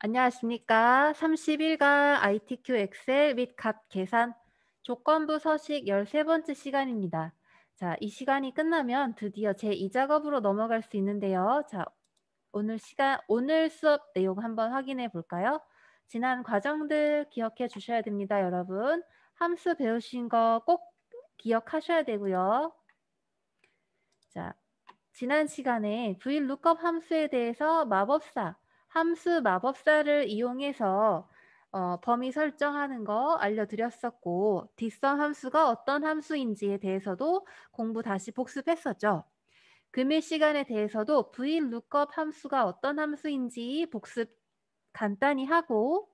안녕하십니까. 30일간 ITQ 엑셀 및 값 계산 조건부 서식 13번째 시간입니다. 자, 이 시간이 끝나면 드디어 제2작업으로 넘어갈 수 있는데요. 자, 오늘 수업 내용 한번 확인해 볼까요? 지난 과정들 기억해 주셔야 됩니다, 여러분. 함수 배우신 거 꼭 기억하셔야 되고요. 자, 지난 시간에 VLOOKUP 함수에 대해서 함수 마법사를 이용해서 범위 설정하는 거 알려드렸었고, 뒷선 함수가 어떤 함수인지에 대해서도 공부 다시 복습했었죠. 금일 시간에 대해서도 VLOOKUP 함수가 어떤 함수인지 복습 간단히 하고,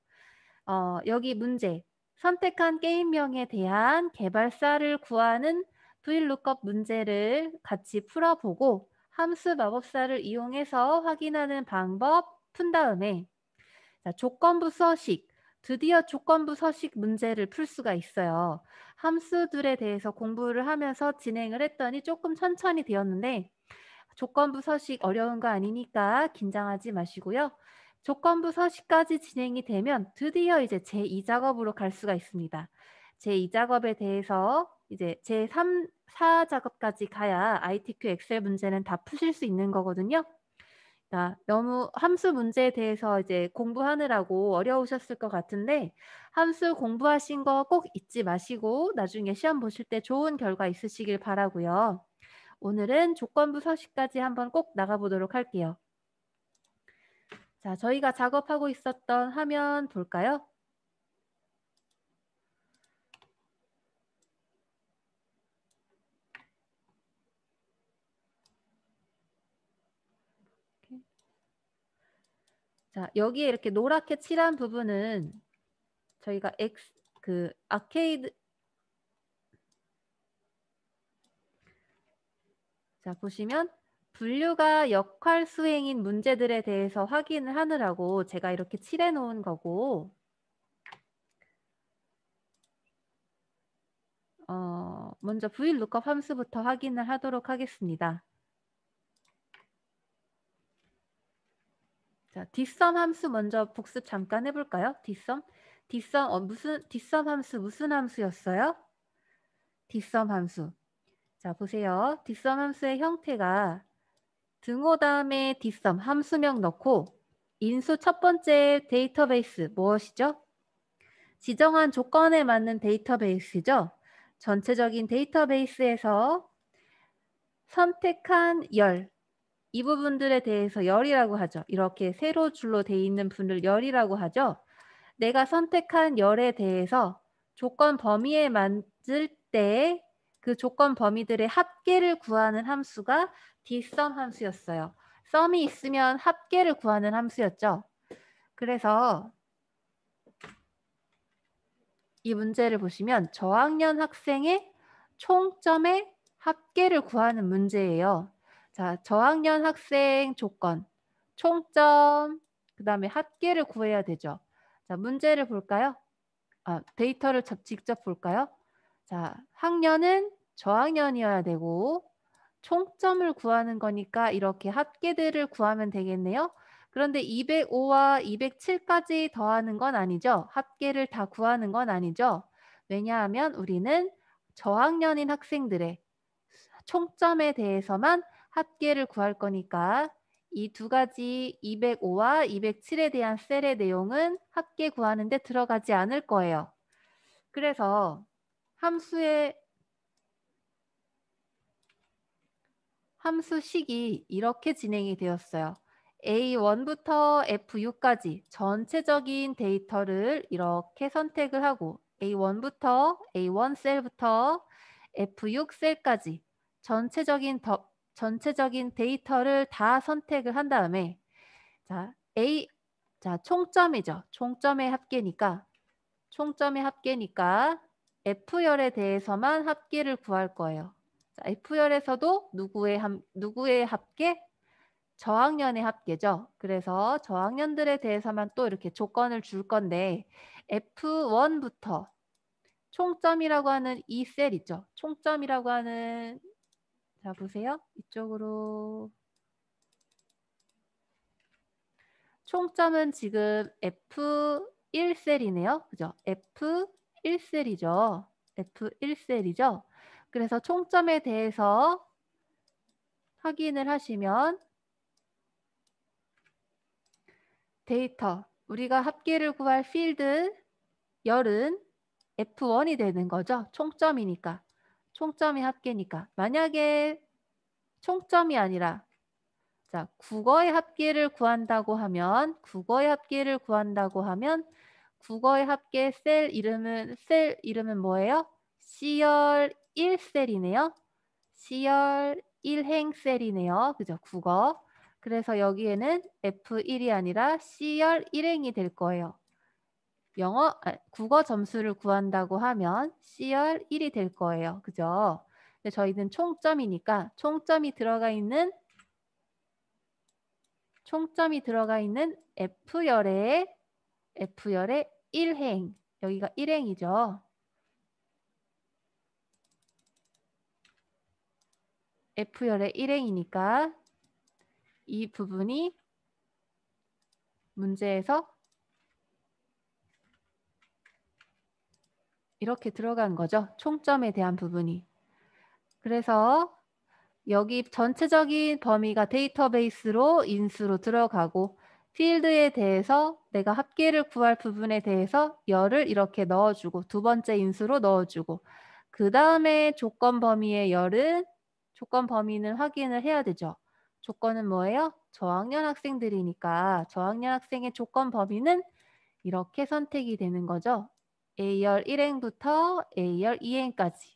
여기 문제, 선택한 게임명에 대한 개발사를 구하는 VLOOKUP 문제를 같이 풀어보고 함수 마법사를 이용해서 확인하는 방법 푼 다음에 자, 조건부 서식, 드디어 조건부 서식 문제를 풀 수가 있어요. 함수들에 대해서 공부를 하면서 진행을 했더니 조금 천천히 되었는데 조건부 서식 어려운 거 아니니까 긴장하지 마시고요. 조건부 서식까지 진행이 되면 드디어 이제 제2작업으로 갈 수가 있습니다. 제2작업에 대해서 이제 제3, 4작업까지 가야 ITQ 엑셀 문제는 다 푸실 수 있는 거거든요. 자, 너무 함수 문제에 대해서 이제 공부하느라고 어려우셨을 것 같은데 함수 공부하신 거 꼭 잊지 마시고 나중에 시험 보실 때 좋은 결과 있으시길 바라고요. 오늘은 조건부 서식까지 한번 꼭 나가보도록 할게요. 자, 저희가 작업하고 있었던 화면 볼까요? 자, 여기에 이렇게 노랗게 칠한 부분은 저희가 아케이드 자, 보시면 분류가 역할 수행인 문제들에 대해서 확인을 하느라고 제가 이렇게 칠해 놓은 거고 먼저 VLOOKUP 함수부터 확인을 하도록 하겠습니다. 자, 뒷섬 함수 먼저 복습 잠깐 해볼까요? 뒷섬 뒷섬 함수 무슨 함수였어요? 뒷섬 함수. 자, 보세요. 뒷섬 함수의 형태가 등호 다음에 뒷섬 함수명 넣고 인수 첫 번째 데이터베이스 무엇이죠? 지정한 조건에 맞는 데이터베이스죠. 전체적인 데이터베이스에서 선택한 열, 이 부분들에 대해서 열이라고 하죠. 이렇게 세로 줄로 돼 있는 분을 열이라고 하죠. 내가 선택한 열에 대해서 조건 범위에 맞을 때 그 조건 범위들의 합계를 구하는 함수가 dsum 함수였어요. 썸이 있으면 합계를 구하는 함수였죠. 그래서 이 문제를 보시면 저학년 학생의 총점의 합계를 구하는 문제예요. 자, 저학년 학생 조건, 총점, 그 다음에 합계를 구해야 되죠. 자, 문제를 볼까요? 데이터를 직접 볼까요? 자, 학년은 저학년이어야 되고 총점을 구하는 거니까 이렇게 합계들을 구하면 되겠네요. 그런데 205와 207까지 더하는 건 아니죠. 합계를 다 구하는 건 아니죠. 왜냐하면 우리는 저학년인 학생들의 총점에 대해서만 합계를 구할 거니까 이 두 가지 205와 207에 대한 셀의 내용은 합계 구하는 데 들어가지 않을 거예요. 그래서 함수식이 이렇게 진행이 되었어요. A1부터 F6까지 전체적인 데이터를 이렇게 선택을 하고 A1부터 A1 셀부터 F6 셀까지 전체적인 데이터를 다 선택을 한 다음에 자, 총점이죠. 총점의 합계니까 F열에 대해서만 합계를 구할 거예요. 자, F열에서도 누구의 합계? 저학년의 합계죠. 그래서 저학년들에 대해서만 또 이렇게 조건을 줄 건데 F1부터 총점이라고 하는 이 셀 있죠. 총점이라고 하는 자 보세요. 이쪽으로 총점은 지금 F1셀이네요. 그죠? F1셀이죠. F1셀이죠. 그래서 총점에 대해서 확인을 하시면 데이터, 우리가 합계를 구할 필드 열은 F1이 되는 거죠. 총점이니까. 총점이 합계니까. 만약에 총점이 아니라 자, 국어의 합계를 구한다고 하면 국어의 합계 셀 이름은 뭐예요? C열 1셀이네요. C열 1행 셀이네요. 그죠? 국어. 그래서 여기에는 F1이 아니라 C열 1행이 될 거예요. 국어 점수를 구한다고 하면 C열 1이 될 거예요. 그죠? 근데 저희는 총점이니까 총점이 들어가 있는 F열의 1행, 여기가 1행이죠. F열의 1행이니까 이 부분이 문제에서 이렇게 들어간 거죠. 총점에 대한 부분이. 그래서 여기 전체적인 범위가 데이터베이스로 인수로 들어가고 필드에 대해서 내가 합계를 구할 부분에 대해서 열을 이렇게 넣어주고 두 번째 인수로 넣어주고 그 다음에 조건 범위는 확인을 해야 되죠. 조건은 뭐예요? 저학년 학생들이니까 저학년 학생의 조건 범위는 이렇게 선택이 되는 거죠. A열 1행부터 A열 2행까지.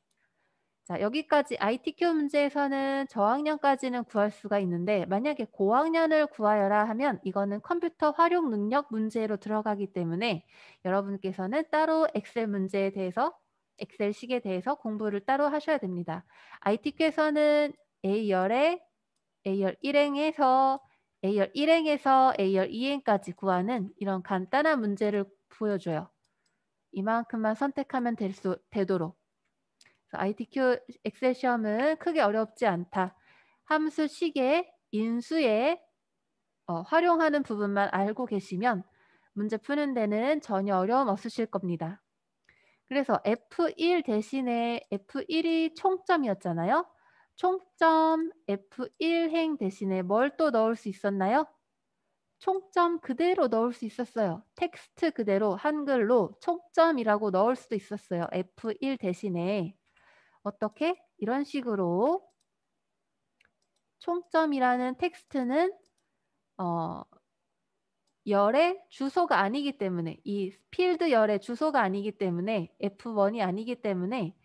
자, 여기까지 ITQ 문제에서는 저학년까지는 구할 수가 있는데 만약에 고학년을 구하여라 하면 이거는 컴퓨터 활용 능력 문제로 들어가기 때문에 여러분께서는 따로 엑셀식에 대해서 공부를 따로 하셔야 됩니다. ITQ에서는 A열 1행에서 A열 2행까지 구하는 이런 간단한 문제를 보여줘요. 이만큼만 선택하면 되도록. ITQ 엑셀 시험은 크게 어렵지 않다. 함수식의 인수에 활용하는 부분만 알고 계시면 문제 푸는 데는 전혀 어려움 없으실 겁니다. 그래서 F1 대신에 F1이 총점이었잖아요. 총점 F1행 대신에 뭘 또 넣을 수 있었나요? 총점 그대로 넣을 수 있었어요. 텍스트 그대로 한글로 총점이라고 넣을 수도 있었어요. F1 대신에. 어떻게? 이런 식으로 총점이라는 텍스트는 열의 주소가 아니기 때문에 이 필드 열의 주소가 아니기 때문에 F1이 아니기 때문에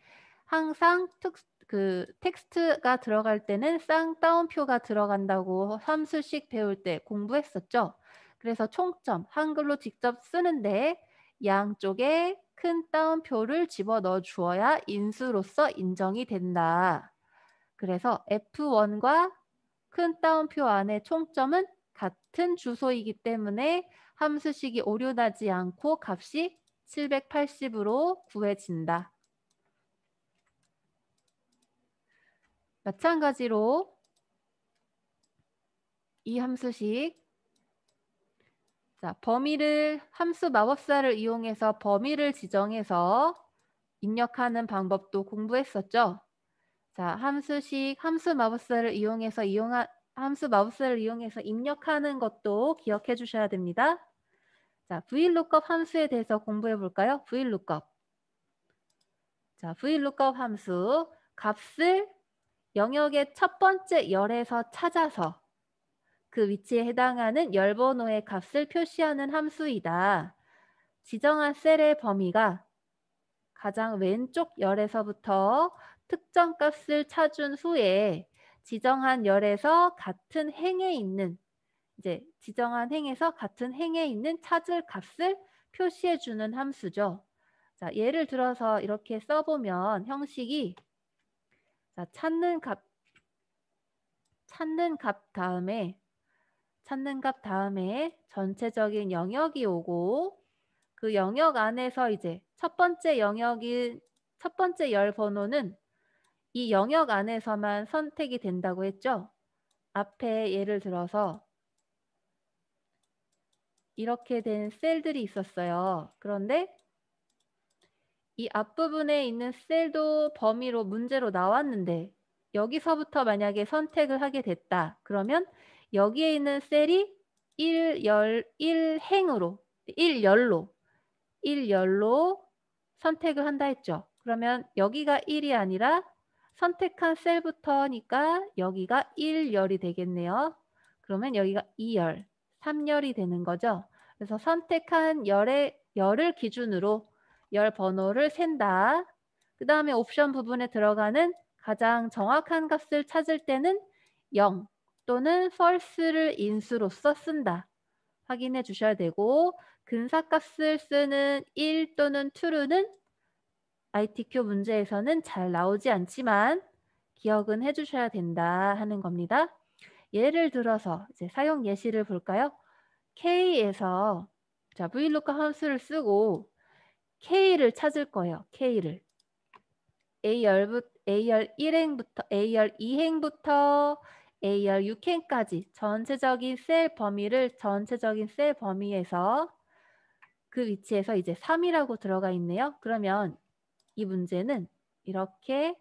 항상 그 텍스트가 들어갈 때는 쌍따옴표가 들어간다고 함수식 배울 때 공부했었죠. 그래서 총점 한글로 직접 쓰는데 양쪽에 큰 따옴표를 집어넣어 주어야 인수로서 인정이 된다. 그래서 F1과 큰 따옴표 안에 총점은 같은 주소이기 때문에 함수식이 오류나지 않고 값이 780으로 구해진다. 마찬가지로 이 함수식 자, 함수 마법사를 이용해서 범위를 지정해서 입력하는 방법도 공부했었죠. 자, 함수 마법사를 이용해서 입력하는 것도 기억해 주셔야 됩니다. 자, VLOOKUP 함수에 대해서 공부해 볼까요? VLOOKUP. 자, VLOOKUP 함수 값을 영역의 첫 번째 열에서 찾아서 그 위치에 해당하는 열 번호의 값을 표시하는 함수이다. 지정한 셀의 범위가 가장 왼쪽 열에서부터 특정 값을 찾은 후에 지정한 열에서 같은 행에 있는 찾을 값을 표시해 주는 함수죠. 자, 예를 들어서 이렇게 써보면 형식이 자, 찾는 값 다음에 전체적인 영역이 오고 그 영역 안에서 이제 첫 번째 열 번호는 이 영역 안에서만 선택이 된다고 했죠. 앞에 예를 들어서 이렇게 된 셀들이 있었어요. 그런데 이 앞부분에 있는 셀도 범위로 문제로 나왔는데 여기서부터 만약에 선택을 하게 됐다. 그러면 여기에 있는 셀이 1열로 1열로 선택을 한다 했죠. 그러면 여기가 1이 아니라 선택한 셀부터니까 여기가 1열이 되겠네요. 그러면 여기가 2열, 3열이 되는 거죠. 그래서 선택한 열을 기준으로 열 번호를 센다. 그 다음에 옵션 부분에 들어가는 가장 정확한 값을 찾을 때는 0 또는 false를 인수로서 쓴다. 확인해 주셔야 되고 근사값을 쓰는 1 또는 true는 ITQ 문제에서는 잘 나오지 않지만 기억은 해주셔야 된다 하는 겁니다. 예를 들어서 이제 사용 예시를 볼까요? K에서 자 VLOOKUP 함수를 쓰고 K를 찾을 거예요. K를 A열 1행부터 A열 2행부터 A열 6행까지 전체적인 셀 범위에서 그 위치에서 이제 3이라고 들어가 있네요. 그러면 이 문제는 이렇게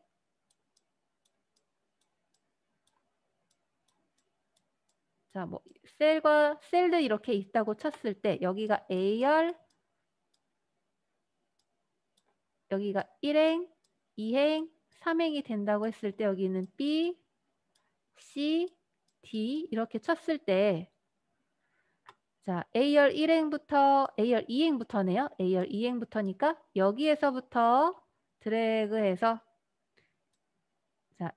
자, 뭐 셀도 이렇게 있다고 쳤을 때 여기가 A열 여기가 1행, 2행, 3행이 된다고 했을 때 여기는 B, C, D 이렇게 쳤을 때 자, A열 1행부터 A열 2행부터네요. A열 2행부터니까 여기에서부터 드래그해서 자,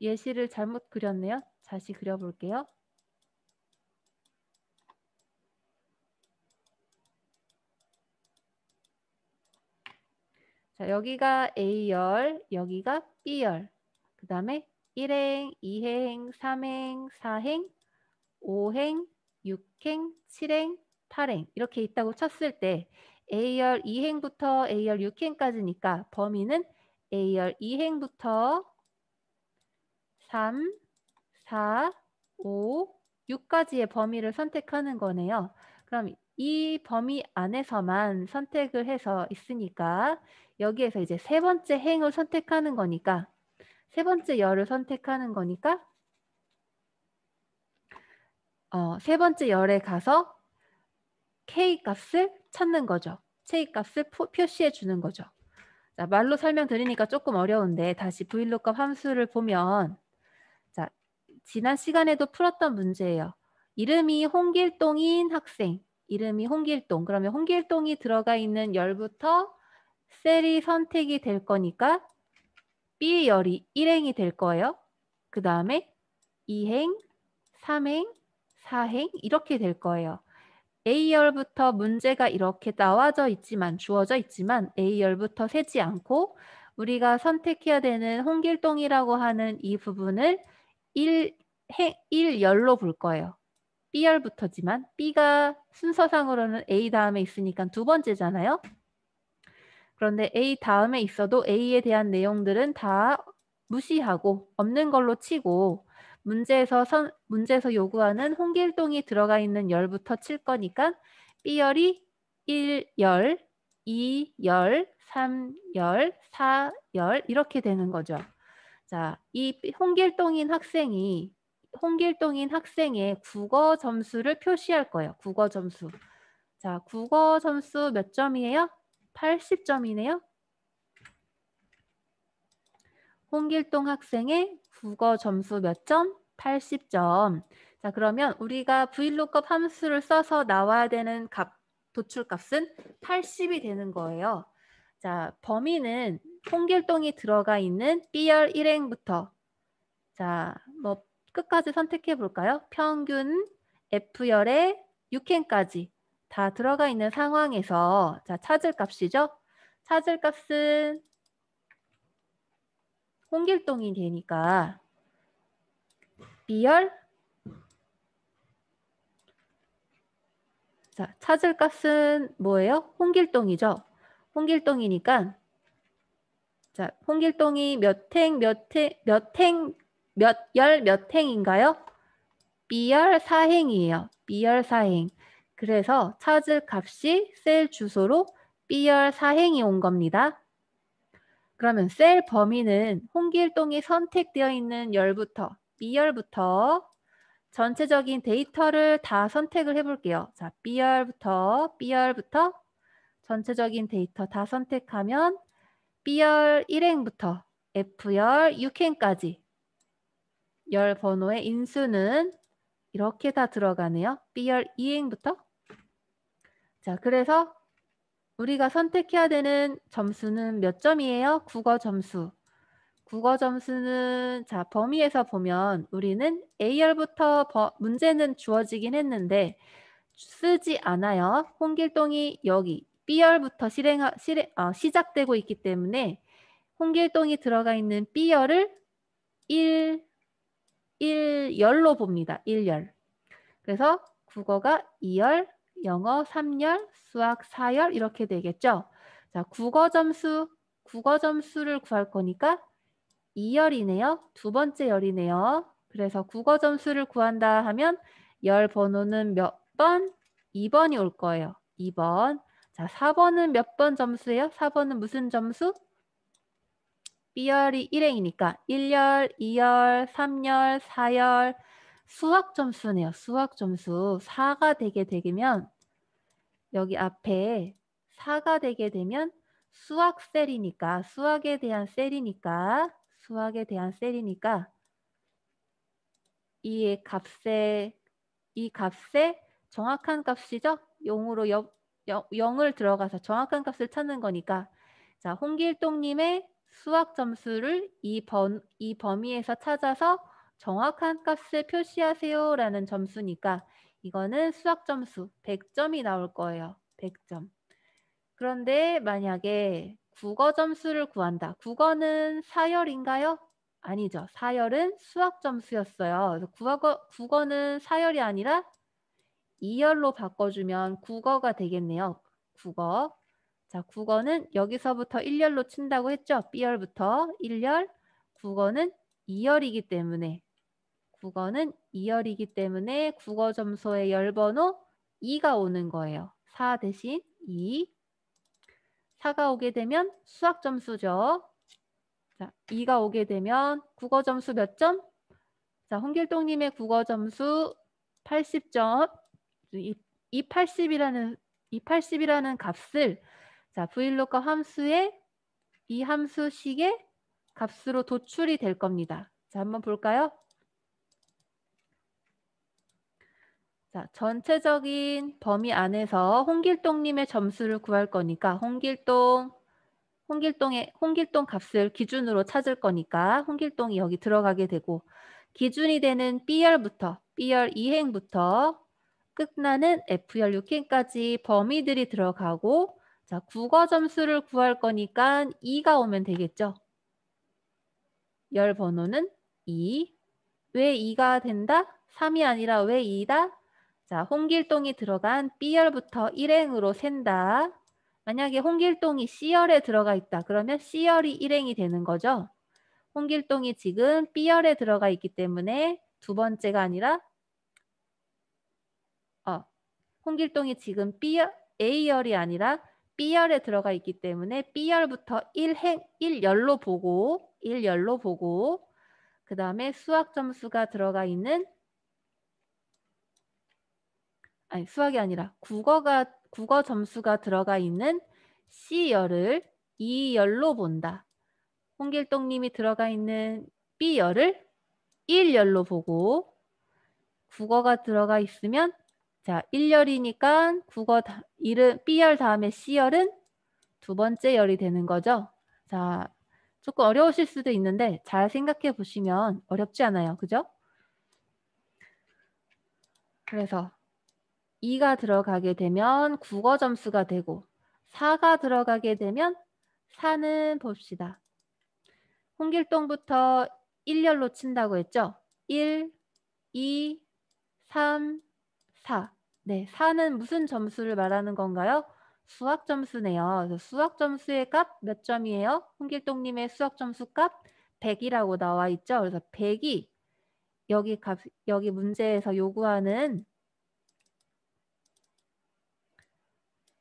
예시를 잘못 그렸네요. 다시 그려볼게요. 자, 여기가 A열, 여기가 B열. 그 다음에 1행, 2행, 3행, 4행, 5행, 6행, 7행, 8행 이렇게 있다고 쳤을 때 A열 2행부터 A열 6행까지니까 범위는 A열 2행부터 3, 4, 5, 6까지의 범위를 선택하는 거네요. 그럼 이 범위 안에서만 선택을 해서 있으니까 여기에서 이제 세 번째 행을 선택하는 거니까 세 번째 열을 선택하는 거니까 세 번째 열에 가서 K 값을 찾는 거죠. K 값을 표시해 주는 거죠. 자, 말로 설명드리니까 조금 어려운데 다시 VLOOKUP 함수를 보면 자, 지난 시간에도 풀었던 문제예요. 이름이 홍길동인 학생. 이름이 홍길동. 그러면 홍길동이 들어가 있는 열부터 셀이 선택이 될 거니까 B열이 1행이 될 거예요. 그 다음에 2행, 3행, 4행 이렇게 될 거예요. A열부터 문제가 이렇게 주어져 있지만 A열부터 세지 않고 우리가 선택해야 되는 홍길동이라고 하는 이 부분을 1열로 볼 거예요. B열부터지만 B가 순서상으로는 A 다음에 있으니까 두 번째잖아요. 그런데 A 다음에 있어도 A에 대한 내용들은 다 무시하고 없는 걸로 치고 문제에서 요구하는 홍길동이 들어가 있는 열부터 칠 거니까 B열이 1열, 2열, 3열, 4열 이렇게 되는 거죠. 자, 이 홍길동인 학생의 국어 점수를 표시할 거예요. 국어 점수. 자, 국어 점수 몇 점이에요? 80점이네요. 홍길동 학생의 국어 점수 몇 점? 80점. 자, 그러면 우리가 VLOOKUP 함수를 써서 나와야 되는 도출값은 80이 되는 거예요. 자, 범위는 홍길동이 들어가 있는 B열 1행부터 자, 뭐 끝까지 선택해 볼까요? 평균 F열의 6행까지 다 들어가 있는 상황에서 자, 찾을 값이죠. 찾을 값은 홍길동이 되니까 B열 자, 찾을 값은 뭐예요? 홍길동이죠. 홍길동이니까 자, 홍길동이 몇 몇 행인가요? B열 4행이에요. B열 4행. 그래서 찾을 값이 셀 주소로 B열 4행이 온 겁니다. 그러면 셀 범위는 홍길동이 선택되어 있는 열부터 B열부터 전체적인 데이터를 다 선택을 해볼게요. 자, B열부터 전체적인 데이터 다 선택하면 B열 1행부터 F열 6행까지 열 번호의 인수는 이렇게 다 들어가네요. B열 2행부터. 자, 그래서 우리가 선택해야 되는 점수는 몇 점이에요? 국어 점수. 국어 점수는 자 범위에서 보면 우리는 A열부터 문제는 주어지긴 했는데 쓰지 않아요. 홍길동이 여기 B열부터 시작되고 있기 때문에 홍길동이 들어가 있는 B열을 1열로 봅니다. 1열. 그래서 국어가 2열, 영어 3열, 수학 4열 이렇게 되겠죠. 자, 국어 점수를 구할 거니까 2열이네요. 두 번째 열이네요. 그래서 국어 점수를 구한다 하면 열 번호는 몇 번? 2번이 올 거예요. 2번. 자, 4번은 몇 번 점수예요? 4번은 무슨 점수? B열이 1행이니까 1열, 2열, 3열, 4열. 수학 점수네요. 수학 점수. 4가 되게 되면 여기 앞에 4가 되게 되면 수학 셀이니까 수학에 대한 셀이니까 이 값의 정확한 값이죠. 0을 들어가서 정확한 값을 찾는 거니까 자, 홍길동님의 수학 점수를 이 범위에서 찾아서 정확한 값을 표시하세요 라는 점수니까 이거는 수학 점수 100점이 나올 거예요. 100점. 그런데 만약에 국어 점수를 구한다. 국어는 4열인가요? 아니죠. 4열은 수학 점수였어요. 그래서 국어는 4열이 아니라 2열로 바꿔주면 국어가 되겠네요. 국어. 자, 국어는 여기서부터 1열로 친다고 했죠. B열부터 1열. 국어는 2열이기 때문에 국어 점수의 열 번호 2가 오는 거예요. 4 대신 2. 4가 오게 되면 수학 점수죠. 자, 2가 오게 되면 국어 점수 몇 점? 자, 홍길동님의 국어 점수 80점. 이 80이라는 값을 자, vlookup 함수에 이 함수식의 값으로 도출이 될 겁니다. 자, 한번 볼까요? 자, 전체적인 범위 안에서 홍길동님의 점수를 구할 거니까 홍길동 값을 기준으로 찾을 거니까 홍길동이 여기 들어가게 되고 기준이 되는 B열 2행부터 끝나는 F열 6행까지 범위들이 들어가고 자, 국어 점수를 구할 거니까 2가 오면 되겠죠. 열 번호는 2. 왜 2가 된다? 3이 아니라 왜 2다? 자, 홍길동이 들어간 B열부터 1행으로 센다. 만약에 홍길동이 C열에 들어가 있다. 그러면 C열이 1행이 되는 거죠. 홍길동이 지금 B열에 들어가 있기 때문에 두 번째가 아니라 홍길동이 지금 A열이 아니라 B열에 들어가 있기 때문에 B열부터 1열로 보고 그 다음에 수학 점수가 들어가 있는 수학이 아니라 국어 점수가 들어가 있는 C열을 2열로 본다. 홍길동님이 들어가 있는 B열을 1열로 보고 국어가 들어가 있으면 자 1열이니까 B열 다음에 C열은 두 번째 열이 되는 거죠. 자 조금 어려우실 수도 있는데 잘 생각해 보시면 어렵지 않아요. 그죠? 그래서 2가 들어가게 되면 국어 점수가 되고 4가 들어가게 되면 4는 봅시다. 홍길동부터 1열로 친다고 했죠? 1, 2, 3, 4. 네, 4는 무슨 점수를 말하는 건가요? 수학 점수네요. 그래서 수학 점수의 값 몇 점이에요? 홍길동님의 수학 점수 값 100이라고 나와 있죠. 그래서 100이 여기 문제에서 요구하는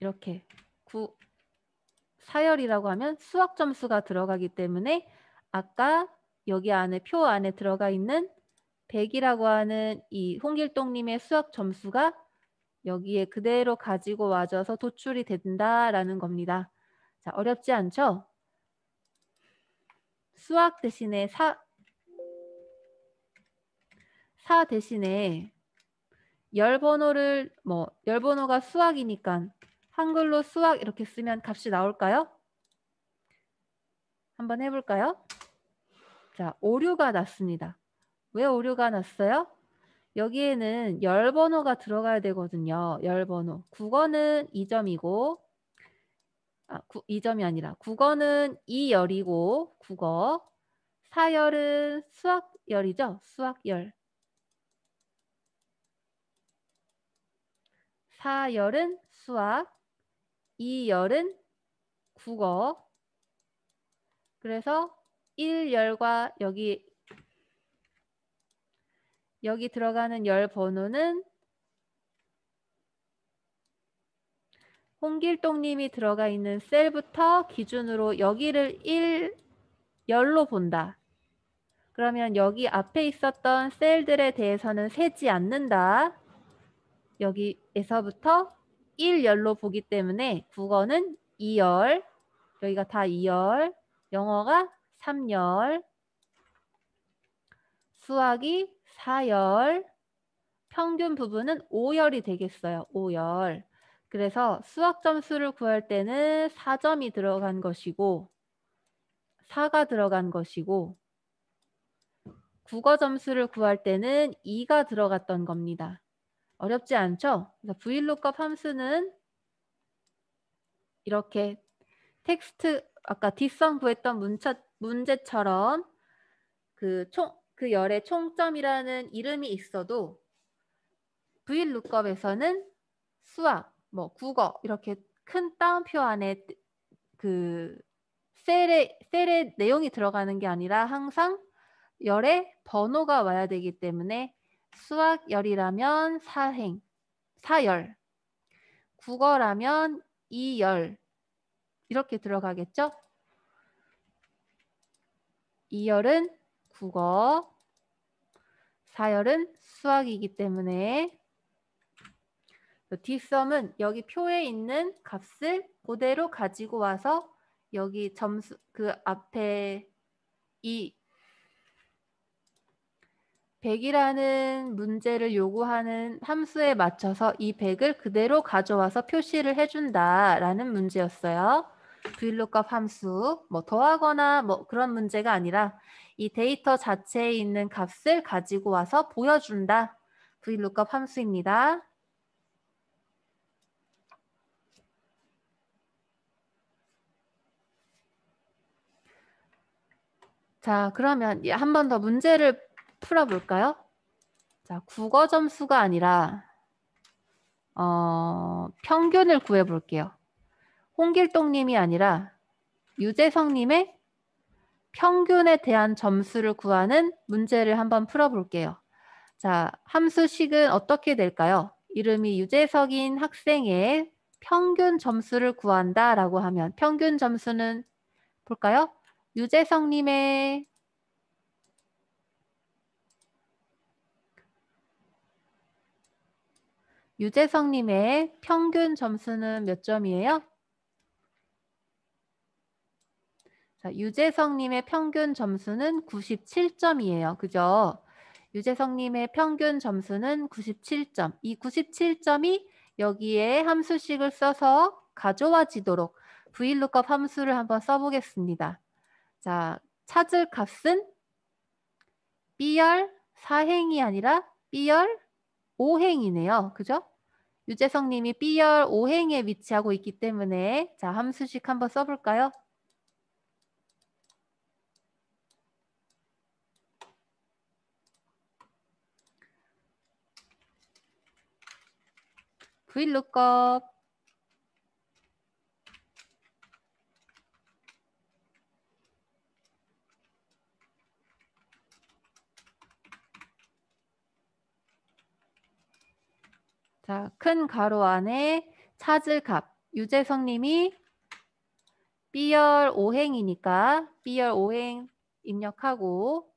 이렇게 사열이라고 하면 수학 점수가 들어가기 때문에 아까 여기 안에 표 안에 들어가 있는 100이라고 하는 이 홍길동님의 수학 점수가 여기에 그대로 가지고 와져서 도출이 된다라는 겁니다. 자, 어렵지 않죠? 수학 대신에 사 대신에 열 번호가 수학이니까 한글로 수학 이렇게 쓰면 값이 나올까요? 한번 해볼까요? 자, 오류가 났습니다. 왜 오류가 났어요? 여기에는 열 번호가 들어가야 되거든요. 열 번호. 국어는 2점이고 2점이 아니라 국어는 2열이고 국어. 사열은 수학열이죠. 수학열. 사열은 수학, 2열은 국어. 그래서 1열과 여기 들어가는 열 번호는 홍길동님이 들어가 있는 셀부터 기준으로 여기를 1열로 본다. 그러면 여기 앞에 있었던 셀들에 대해서는 세지 않는다. 여기에서부터 1열로 보기 때문에 국어는 2열, 여기가 다 2열, 영어가 3열, 수학이 4열, 평균 부분은 5열이 되겠어요. 5열. 그래서 수학 점수를 구할 때는 4점이 들어간 것이고 4가 들어간 것이고 국어 점수를 구할 때는 2가 들어갔던 겁니다. 어렵지 않죠? 그래서 VLOOKUP 함수는 이렇게 텍스트 아까 뒷선 구했던 문제처럼 그 열의 총점이라는 이름이 있어도 VLOOKUP에서는 수학, 국어 이렇게 큰 따옴표 안에 그 셀의 내용이 들어가는 게 아니라 항상 열의 번호가 와야 되기 때문에 수학열이라면 4열, 국어라면 2열 이렇게 들어가겠죠? 2열은 국어, 4열은 수학이기 때문에 뒷섬은 여기 표에 있는 값을 그대로 가지고 와서 여기 점수 그 앞에 이 100이라는 문제를 요구하는 함수에 맞춰서 이 100을 그대로 가져와서 표시를 해준다라는 문제였어요. VLOOKUP 함수, 더하거나 그런 문제가 아니라 이 데이터 자체에 있는 값을 가지고 와서 보여준다. VLOOKUP 함수입니다. 자, 그러면 한 번 더 문제를 풀어볼까요? 자, 국어 점수가 아니라 평균을 구해볼게요. 홍길동님이 아니라 유재성님의 평균에 대한 점수를 구하는 문제를 한번 풀어볼게요. 자, 함수식은 어떻게 될까요? 이름이 유재석인 학생의 평균 점수를 구한다라고 하면 평균 점수는 볼까요? 유재성님의 평균 점수는 몇 점이에요? 자, 유재성님의 평균 점수는 97점이에요. 그죠? 유재성님의 평균 점수는 97점. 이 97점이 여기에 함수식을 써서 가져와지도록 VLOOKUP 함수를 한번 써보겠습니다. 자, 찾을 값은 B열 4행이 아니라 B열 5행이네요. 그죠? 유재성님이 B열 5행에 위치하고 있기 때문에 자, 함수식 한번 써볼까요? VLOOKUP 자, 큰 가로 안에 찾을 값. 유재성님이 B열 5행이니까 B열 5행 입력하고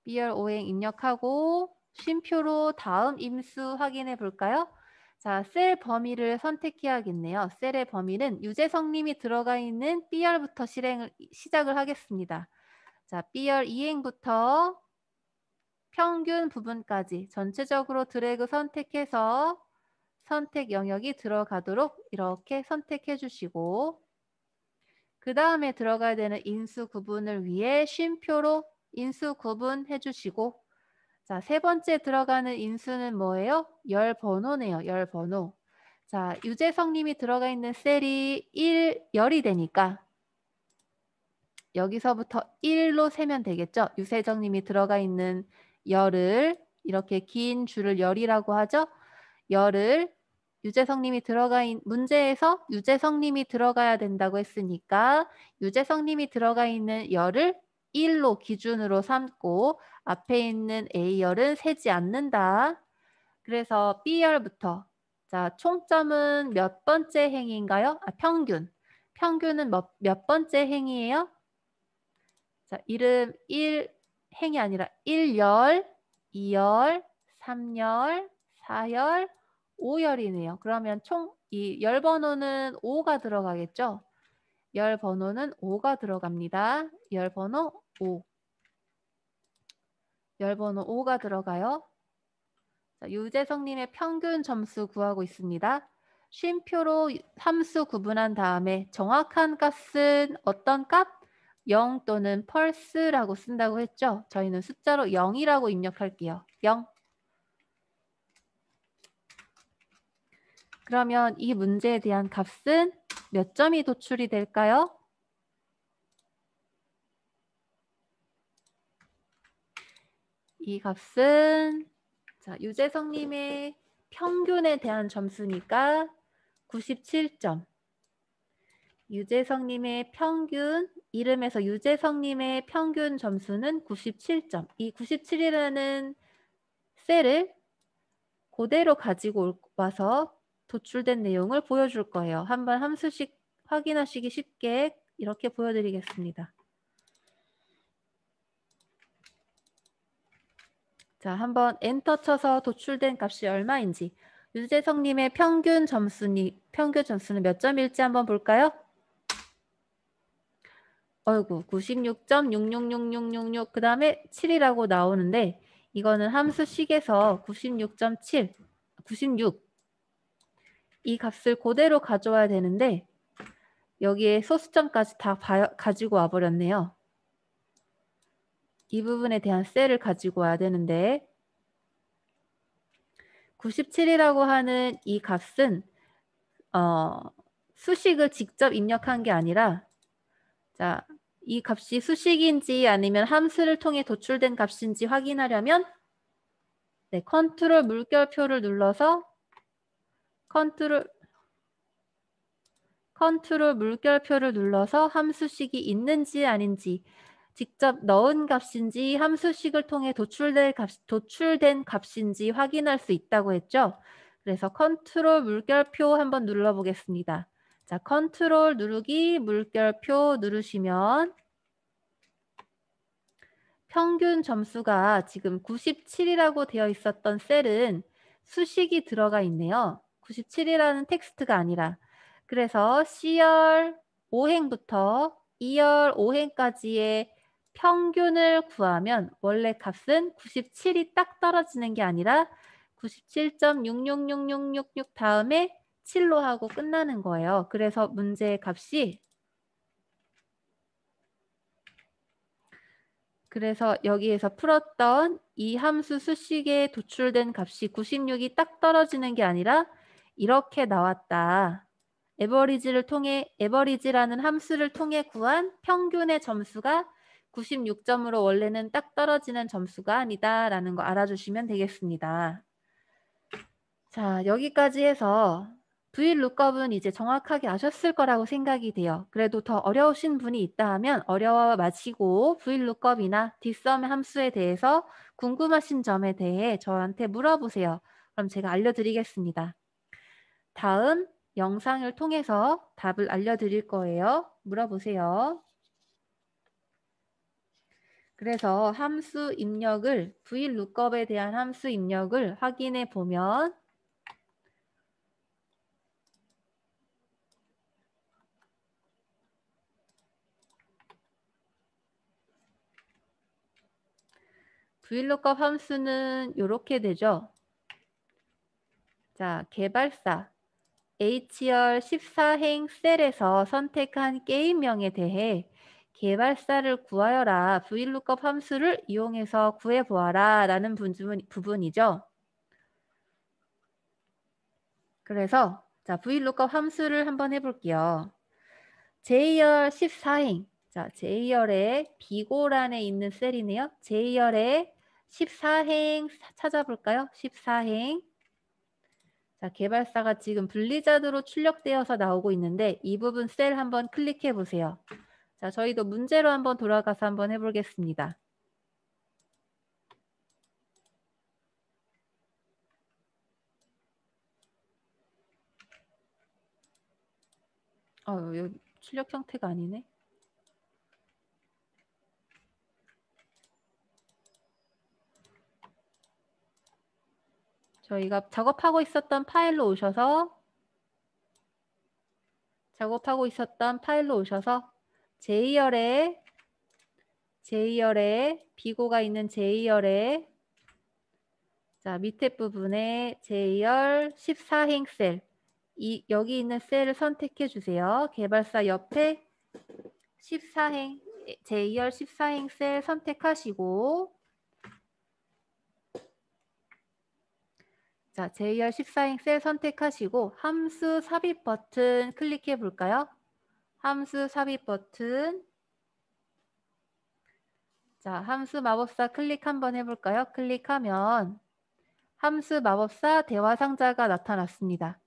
B열 5행 입력하고 쉼표로 다음 임수 확인해 볼까요? 자, 셀 범위를 선택해야겠네요. 셀의 범위는 유재성님이 들어가 있는 B열부터 시작을 하겠습니다. 자, B열 2행부터 평균 부분까지 전체적으로 드래그 선택해서 선택 영역이 들어가도록 이렇게 선택해 주시고 그 다음에 들어가야 되는 인수 구분을 위해 쉼표로 인수 구분해 주시고 자, 세 번째 들어가는 인수는 뭐예요? 열 번호네요. 열 번호. 자, 유재성님이 들어가 있는 셀이 1열이 되니까 여기서부터 1로 세면 되겠죠? 유세정님이 들어가 있는 열을 이렇게 긴 줄을 열이라고 하죠? 열을 유재성님이 문제에서 유재성님이 들어가야 된다고 했으니까 유재성님이 들어가 있는 열을 1로 기준으로 삼고 앞에 있는 A열은 세지 않는다. 그래서 B열부터 자, 총점은 몇 번째 행인가요? 평균. 평균은 몇 번째 행이에요? 자, 이름 1행이 아니라 1열, 2열, 3열, 4열, 5열이네요. 그러면 총 이 열 번호는 5가 들어가겠죠? 열 번호는 5가 들어갑니다. 열 번호 5. 열 번호 5가 들어가요. 자, 유재성님의 평균 점수 구하고 있습니다. 쉼표로 함수 구분한 다음에 정확한 값은 어떤 값? 0 또는 펄스라고 쓴다고 했죠. 저희는 숫자로 0이라고 입력할게요. 0. 그러면 이 문제에 대한 값은 몇 점이 도출이 될까요? 이 값은 자, 유재성님의 평균에 대한 점수니까 97점. 유재성님의 평균, 이름에서 유재성님의 평균 점수는 97점. 이 97이라는 셀을 그대로 가지고 와서 도출된 내용을 보여줄 거예요. 한번 함수식 확인하시기 쉽게 이렇게 보여드리겠습니다. 자, 한번 엔터 쳐서 도출된 값이 얼마인지 유재성님의 평균 점수는 몇 점일지 한번 볼까요? 어이구 96.666666 그 다음에 7이라고 나오는데 이거는 함수식에서 96.7 96 이 값을 그대로 가져와야 되는데 여기에 소수점까지 다 가지고 와버렸네요. 이 부분에 대한 셀을 가지고 와야 되는데 97이라고 하는 이 값은 수식을 직접 입력한 게 아니라 자, 이 값이 수식인지 아니면 함수를 통해 도출된 값인지 확인하려면 네, 컨트롤 물결표를 눌러서 컨트롤 물결표를 눌러서 함수식이 있는지 아닌지 직접 넣은 값인지 함수식을 통해 도출된 값인지 확인할 수 있다고 했죠. 그래서 컨트롤 물결표 한번 눌러보겠습니다. 자, 컨트롤 누르기 물결표 누르시면 평균 점수가 지금 97이라고 되어 있었던 셀은 수식이 들어가 있네요. 97이라는 텍스트가 아니라. 그래서 C열 5행부터 E열 5행까지의 평균을 구하면 원래 값은 97이 딱 떨어지는 게 아니라 97.666666 다음에 7로 하고 끝나는 거예요. 그래서 문제의 값이 그래서 여기에서 풀었던 이 함수 수식에 도출된 값이 96이 딱 떨어지는 게 아니라 이렇게 나왔다. 에버리지라는 함수를 통해 구한 평균의 점수가 96점으로 원래는 딱 떨어지는 점수가 아니다라는 거 알아주시면 되겠습니다. 자, 여기까지 해서 VLOOKUP은 이제 정확하게 아셨을 거라고 생각이 돼요. 그래도 더 어려우신 분이 있다 하면 어려워 마시고 VLOOKUP이나 뒷섬 함수에 대해서 궁금하신 점에 대해 저한테 물어보세요. 그럼 제가 알려드리겠습니다. 다음 영상을 통해서 답을 알려드릴 거예요. 물어보세요. 그래서 함수 입력을 VLOOKUP에 대한 함수 입력을 확인해 보면 VLOOKUP 함수는 이렇게 되죠. 자, 개발사 HR 14행 셀에서 선택한 게임명에 대해 개발사를 구하여라. VLOOKUP 함수를 이용해서 구해보아라 라는 부분이죠. 그래서 자, VLOOKUP 함수를 한번 해볼게요. JR 14행. 자, JR의 비고란에 있는 셀이네요. JR의 14행 찾아볼까요? 14행. 자, 개발사가 지금 블리자드로 출력되어서 나오고 있는데 이 부분 셀 한번 클릭해 보세요. 자, 저희도 문제로 한번 돌아가서 한번 해보겠습니다. 여기 출력 형태가 아니네. 저희가 작업하고 있었던 파일로 오셔서 JR에 비고가 있는 JR에 자, 밑에 부분에 JR 14행 셀 여기 있는 셀을 선택해 주세요. 개발사 옆에 14행 JR 14행 셀 선택하시고 자, JR 14행 셀 선택하시고 함수 삽입 버튼 클릭해 볼까요? 함수 삽입 버튼 자, 함수 마법사 클릭 한번 해볼까요? 클릭하면 함수 마법사 대화 상자가 나타났습니다.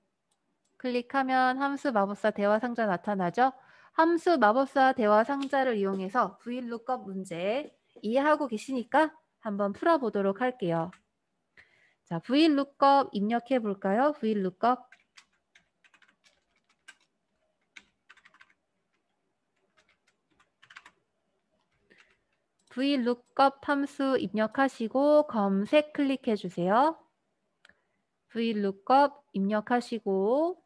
클릭하면 함수 마법사 대화 상자 나타나죠? 함수 마법사 대화 상자를 이용해서 VLOOKUP 문제 이해하고 계시니까 한번 풀어보도록 할게요. 자, VLOOKUP 입력해 볼까요? VLOOKUP VLOOKUP 함수 입력하시고 검색 클릭해 주세요. VLOOKUP 입력하시고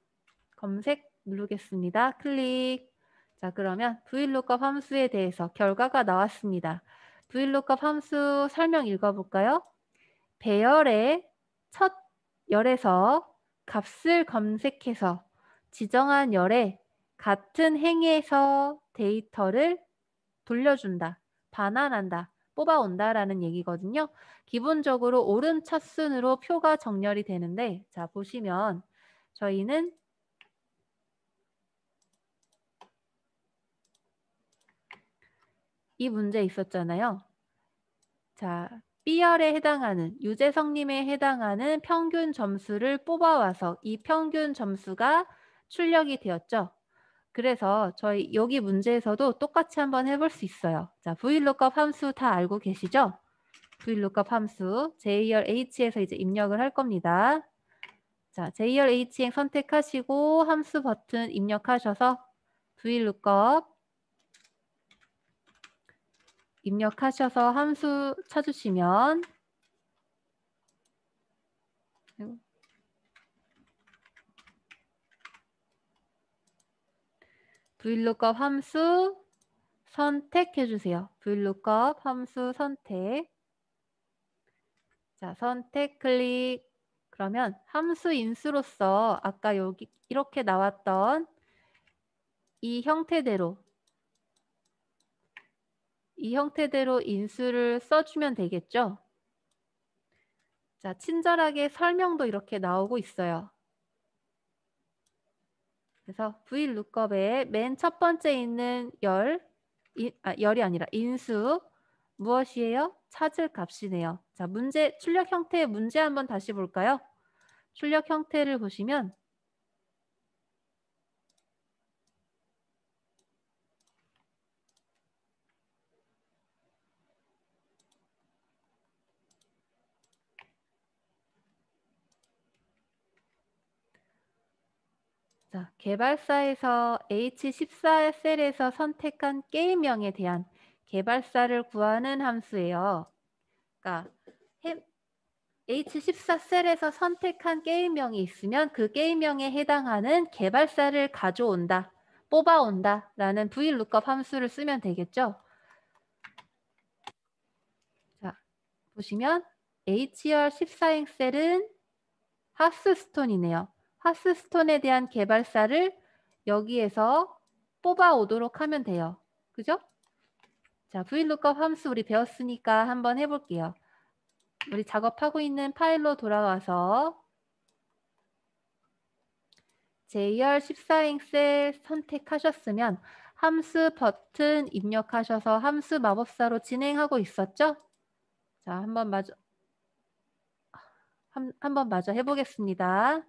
검색 누르겠습니다. 클릭. 자, 그러면 VLOOKUP 함수에 대해서 결과가 나왔습니다. VLOOKUP 함수 설명 읽어볼까요? 배열의 첫 열에서 값을 검색해서 지정한 열에 같은 행에서 데이터를 돌려준다. 반환한다. 뽑아온다라는 얘기거든요. 기본적으로 오른 첫 순으로 표가 정렬이 되는데 자, 보시면 저희는 이 문제 있었잖아요. 자, B열에 해당하는 유재석님에 해당하는 평균 점수를 뽑아와서 이 평균 점수가 출력이 되었죠. 그래서 저희 여기 문제에서도 똑같이 한번 해볼 수 있어요. 자, VLOOKUP 함수 다 알고 계시죠? VLOOKUP 함수 JRH에서 이제 입력을 할 겁니다. 자, JRH 선택하시고 함수 버튼 입력하셔서 VLOOKUP 입력하셔서 함수 찾으시면 VLOOKUP 함수 선택해 주세요. VLOOKUP 함수 선택. 자, 선택 클릭. 그러면 함수 인수로서 아까 여기 이렇게 나왔던 이 형태대로 인수를 써주면 되겠죠? 자, 친절하게 설명도 이렇게 나오고 있어요. 그래서 VLOOKUP에 맨 첫 번째 있는 열이 아니라 인수 무엇이에요? 찾을 값이네요. 자, 출력 형태의 문제 한번 다시 볼까요? 출력 형태를 보시면 자, 개발사에서 H14 셀에서 선택한 게임명에 대한 개발사를 구하는 함수예요. 그러니까 H14 셀에서 선택한 게임명이 있으면 그 게임명에 해당하는 개발사를 가져온다, 뽑아온다 라는 VLOOKUP 함수를 쓰면 되겠죠. 자, 보시면 HR14행 셀은 하스스톤이네요. 하스스톤에 대한 개발사를 여기에서 뽑아오도록 하면 돼요. 그죠? 자, VLOOKUP 함수 우리 배웠으니까 한번 해볼게요. 우리 작업하고 있는 파일로 돌아와서 JR14행 셀 선택하셨으면 함수 버튼 입력하셔서 함수 마법사로 진행하고 있었죠? 자, 한번 마저 해보겠습니다.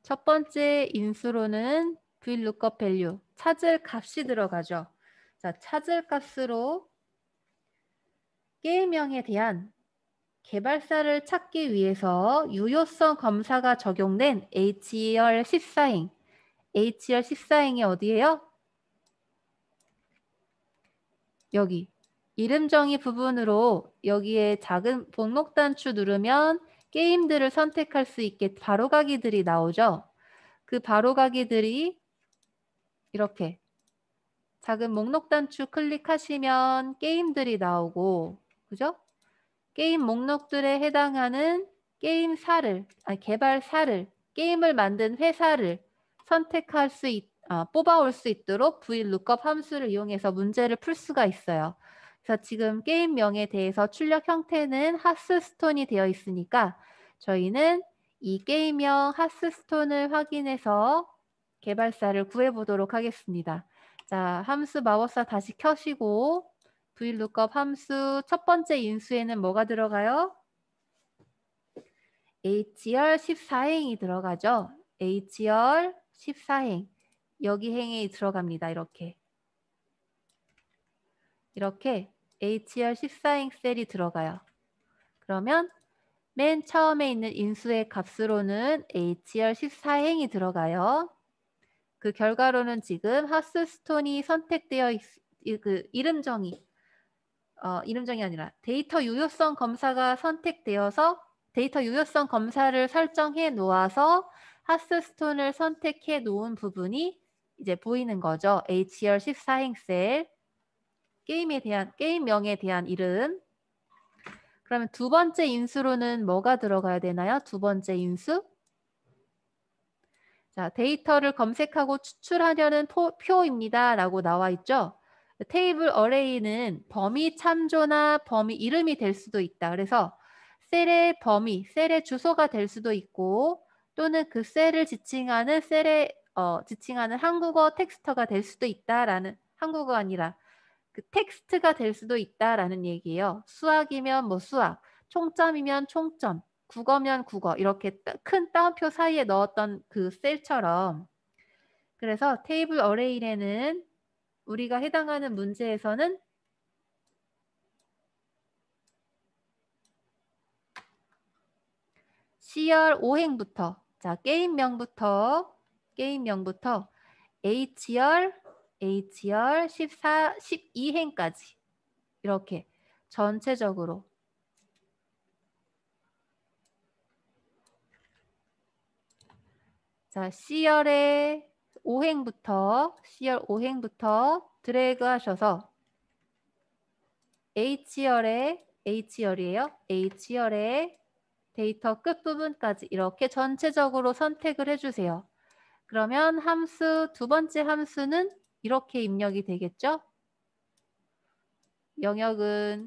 첫 번째 인수로는 VLOOKUP value, 찾을 값이 들어가죠. 자, 찾을 값으로 게임명에 대한 개발사를 찾기 위해서 유효성 검사가 적용된 HR14행. HR14행이 어디예요? 여기. 이름 정의 부분으로 여기에 작은 목록 단추 누르면 게임들을 선택할 수 있게 바로가기들이 나오죠. 그 바로가기들이 이렇게 작은 목록 단추 클릭하시면 게임들이 나오고, 그죠? 게임 목록들에 해당하는 게임사를, 개발사를, 게임을 만든 회사를 선택할 수 뽑아올 수 있도록 VLOOKUP 함수를 이용해서 문제를 풀 수가 있어요. 그래서 지금 게임명에 대해서 출력 형태는 하스스톤이 되어 있으니까 저희는 이 게임명 하스스톤을 확인해서 개발사를 구해보도록 하겠습니다. 자, 함수 마법사 다시 켜시고 VLOOKUP 함수 첫 번째 인수에는 뭐가 들어가요? HR14행이 들어가죠. HR14행. 여기 행이 들어갑니다. 이렇게 HR14행 셀이 들어가요. 그러면 맨 처음에 있는 인수의 값으로는 HR14행이 들어가요. 그 결과로는 지금 하스스톤이 선택되어 이름정이 아니라 데이터 유효성 검사가 선택되어서 데이터 유효성 검사를 설정해 놓아서 하스스톤을 선택해 놓은 부분이 이제 보이는 거죠. HR14행 셀 게임명에 대한 이름. 그러면 두 번째 인수로는 뭐가 들어가야 되나요? 두 번째 인수. 자, 데이터를 검색하고 추출하려는 표입니다. 라고 나와 있죠. 테이블 어레이는 범위 참조나 범위 이름이 될 수도 있다. 그래서 셀의 범위, 셀의 주소가 될 수도 있고 또는 그 셀을 지칭하는 지칭하는 한국어 텍스터가 될 수도 있다라는 한국어가 아니라 그 텍스트가 될 수도 있다라는 얘기예요. 수학이면 뭐 수학, 총점이면 총점, 국어면 국어 이렇게 큰 따옴표 사이에 넣었던 그 셀처럼 그래서 테이블 어레이에는 우리가 해당하는 문제에서는 CR 5행부터 자 게임명부터 HR 12행까지 이렇게 전체적으로 자 CR의 5행부터 드래그 하셔서 H열이에요. H열의 데이터 끝부분까지 이렇게 전체적으로 선택을 해주세요. 그러면 두 번째 함수는 이렇게 입력이 되겠죠?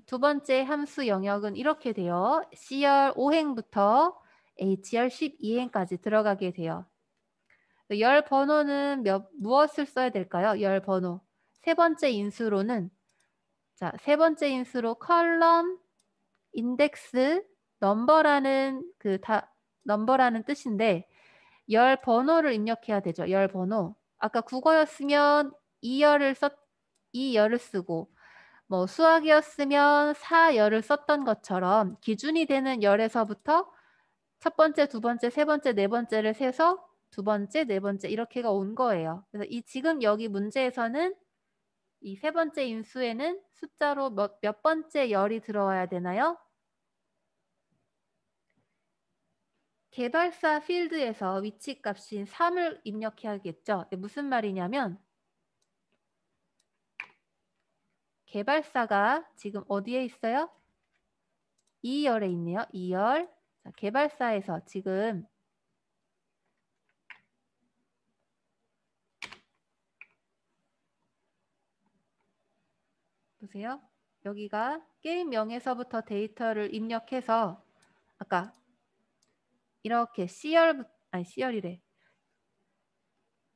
두 번째 함수 영역은 이렇게 돼요. CR 5행부터 HR 12행까지 들어가게 돼요. 열 번호는 무엇을 써야 될까요? 열 번호. 세 번째 인수로는 세 번째 인수로 컬럼, 인덱스, 넘버라는 뜻인데 열 번호를 입력해야 되죠. 열 번호. 아까 국어였으면 2열을 쓰고 뭐 수학이었으면 4열을 썼던 것처럼 기준이 되는 열에서부터 첫 번째, 두 번째, 세 번째, 네 번째를 세서 두 번째, 네 번째 이렇게가 온 거예요. 그래서 이 지금 여기 문제에서는 이 세 번째 인수에는 숫자로 몇 번째 열이 들어와야 되나요? 개발사 필드에서 위치값인 3을 입력해야겠죠. 무슨 말이냐면 개발사가 지금 어디에 있어요? 2열에 있네요. 2열. 자, 개발사에서 지금 보세요. 여기가 게임명에서부터 데이터를 입력해서 아까 이렇게 C열이래.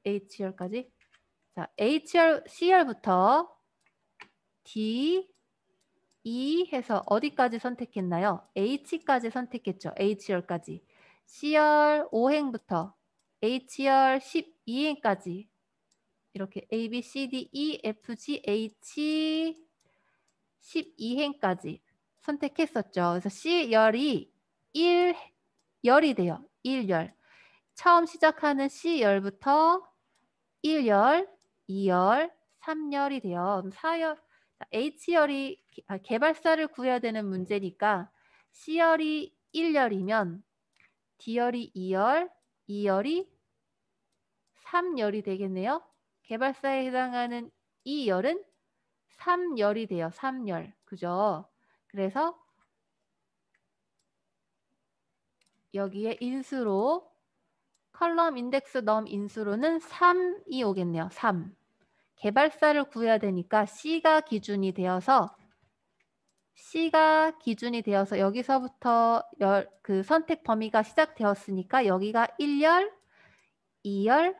H열까지. 자, C열부터 D, E 해서 어디까지 선택했나요? H까지 선택했죠. H열까지. C열 5행부터 H열 12행까지 이렇게 A, B, C, D, E, F, G, H 12행까지 선택했었죠. 그래서 C열이 1열이 돼요. 1열. 처음 시작하는 C열부터 1열, 2열, 3열이 돼요. 4열, H열이 개발사를 구해야 되는 문제니까 C열이 1열이면 D열이 2열, 2열이 3열이 되겠네요. 개발사에 해당하는 2열은 3열이 돼요. 3열. 그죠? 그래서 여기에 인수로 컬럼 인덱스 넘 인수로는 3이 오겠네요. 3. 개발사를 구해야 되니까 C가 기준이 되어서 여기서부터 그 선택 범위가 시작되었으니까 여기가 1열, 2열,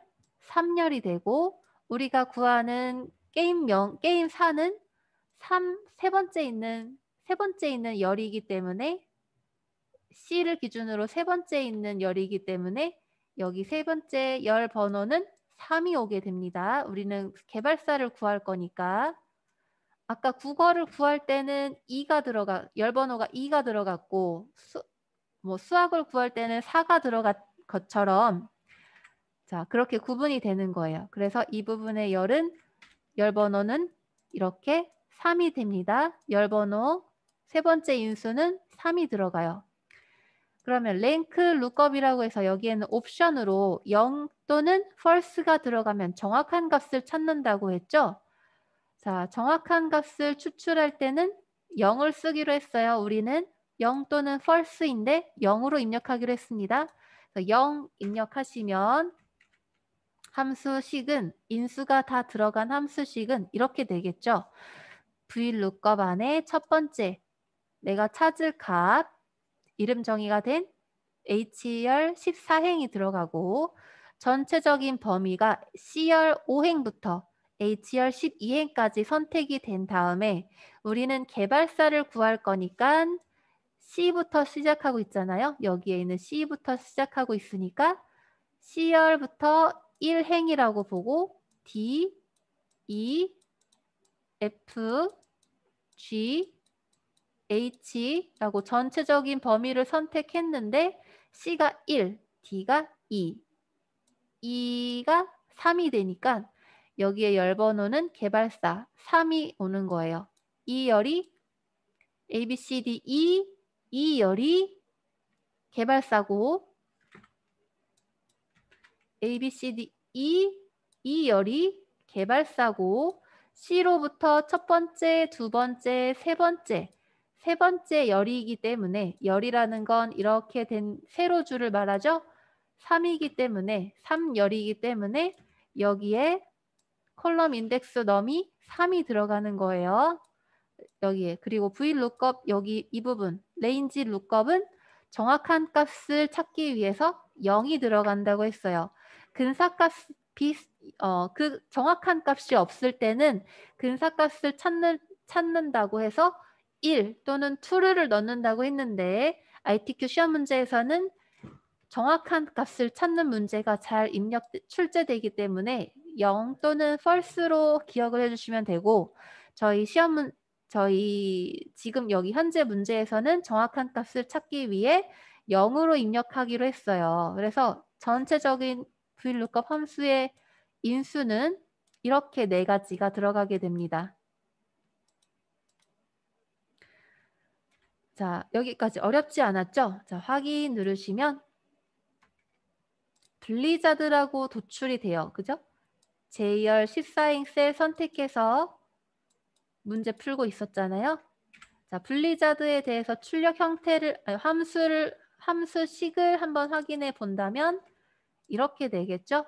3열이 되고 우리가 구하는 게임사는 세 번째 있는 열이기 때문에 C를 기준으로 세 번째 있는 열이기 때문에 여기 세 번째 열 번호는 3이 오게 됩니다. 우리는 개발사를 구할 거니까 아까 국어를 구할 때는 열 번호가 2가 들어갔고 수학을 구할 때는 4가 들어간 것처럼 자, 그렇게 구분이 되는 거예요. 그래서 이 부분의 열 번호는 이렇게 3이 됩니다. 열 번호 세 번째 인수는 3이 들어가요. 그러면 랭크 룩업이라고 해서 여기에는 옵션으로 0 또는 false가 들어가면 정확한 값을 찾는다고 했죠. 자, 정확한 값을 추출할 때는 0을 쓰기로 했어요. 우리는 0 또는 false인데 0으로 입력하기로 했습니다. 0 입력하시면 함수식은 인수가 다 들어간 함수식은 이렇게 되겠죠. VLOOKUP 안에 첫 번째 내가 찾을 값 이름 정의가 된 H열 14행이 들어가고 전체적인 범위가 C열 5행부터 H열 12행까지 선택이 된 다음에 우리는 개발사를 구할 거니까 C부터 시작하고 있잖아요. 여기에 있는 C부터 시작하고 있으니까 C열부터 1행이라고 보고 D, E, F, G, H라고 전체적인 범위를 선택했는데 C가 1, D가 2, E가 3이 되니까 여기에 열 번호는 개발사 3이 오는 거예요. 이 열이 A, B, C, D, E, 이 열이 개발사고 A, B, C, D, E, 이 열이 개발사고 C로부터 첫 번째, 두 번째, 세 번째 열이기 때문에 열이라는 건 이렇게 된 세로줄을 말하죠. 3이기 때문에 3열이기 때문에 여기에 컬럼 인덱스 넘이 3이 들어가는 거예요. 여기에 그리고 VLOOKUP 여기 이 부분 레인지 룩업은 정확한 값을 찾기 위해서 0이 들어간다고 했어요. 근사값 그 정확한 값이 없을 때는 근사값을 찾는다고 해서 1 또는 true를 넣는다고 했는데 ITQ 시험 문제에서는 정확한 값을 찾는 문제가 잘 출제되기 때문에 0 또는 false로 기억을 해주시면 되고 저희 시험 저희 지금 여기 현재 문제에서는 정확한 값을 찾기 위해 0으로 입력하기로 했어요. 그래서 전체적인 VLOOKUP 함수의 인수는 이렇게 4가지가 들어가게 됩니다. 자, 여기까지 어렵지 않았죠? 자, 확인 누르시면 블리자드라고 도출이 돼요. 그죠? J열 14행 셀 선택해서 문제 풀고 있었잖아요. 자, 블리자드에 대해서 출력 형태를, 함수식을 한번 확인해 본다면 이렇게 되겠죠?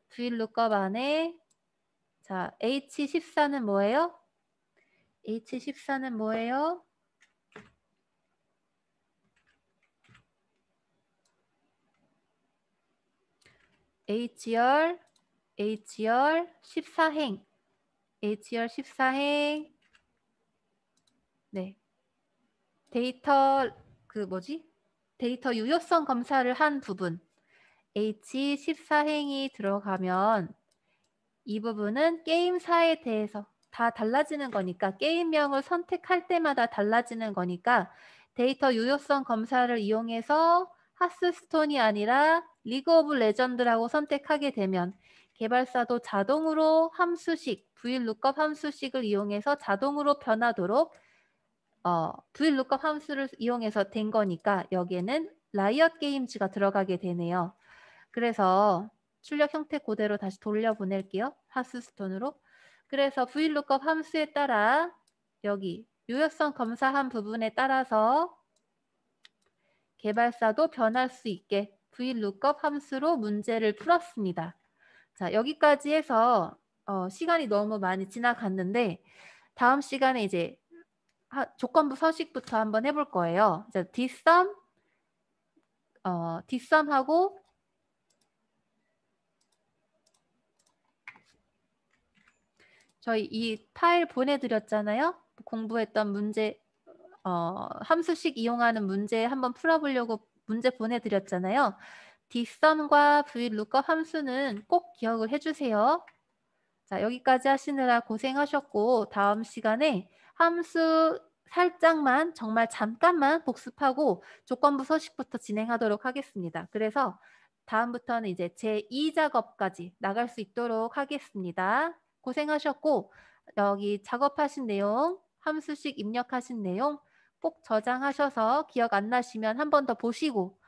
VLOOKUP 안에 자, H14는 뭐예요? H14는 뭐예요? H열 14행 H열 14행 네. 데이터 데이터 유효성 검사를 한 부분 H14행이 들어가면 이 부분은 게임사에 대해서 다 달라지는 거니까 게임명을 선택할 때마다 달라지는 거니까 데이터 유효성 검사를 이용해서 하스스톤이 아니라 리그 오브 레전드라고 선택하게 되면 개발사도 자동으로 함수식, VLOOKUP 함수식을 이용해서 자동으로 변하도록 VLOOKUP 함수를 이용해서 된 거니까 여기에는 라이엇 게임즈가 들어가게 되네요. 그래서 출력 형태 그대로 다시 돌려보낼게요. 하스스톤으로. 그래서 VLOOKUP 함수에 따라 여기 유효성 검사한 부분에 따라서 개발사도 변할 수 있게 VLOOKUP 함수로 문제를 풀었습니다. 자, 여기까지 해서 시간이 너무 많이 지나갔는데 다음 시간에 이제 조건부 서식부터 한번 해볼 거예요. 자, dsum dsum하고 저희 이 파일 보내드렸잖아요. 공부했던 문제, 함수식 이용하는 문제 한번 풀어보려고 문제 보내드렸잖아요. dsum과 VLOOKUP 함수는 꼭 기억을 해주세요. 자, 여기까지 하시느라 고생하셨고 다음 시간에 함수 살짝만 정말 잠깐만 복습하고 조건부 서식부터 진행하도록 하겠습니다. 그래서 다음부터는 이제 제2작업까지 나갈 수 있도록 하겠습니다. 고생하셨고 여기 작업하신 내용, 함수식 입력하신 내용 꼭 저장하셔서 기억 안 나시면 한 번 더 보시고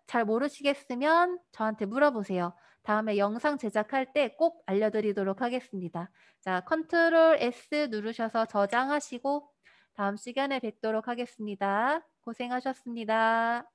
잘 모르시겠으면 저한테 물어보세요. 다음에 영상 제작할 때 꼭 알려드리도록 하겠습니다. 자, 컨트롤 S 누르셔서 저장하시고 다음 시간에 뵙도록 하겠습니다. 고생하셨습니다.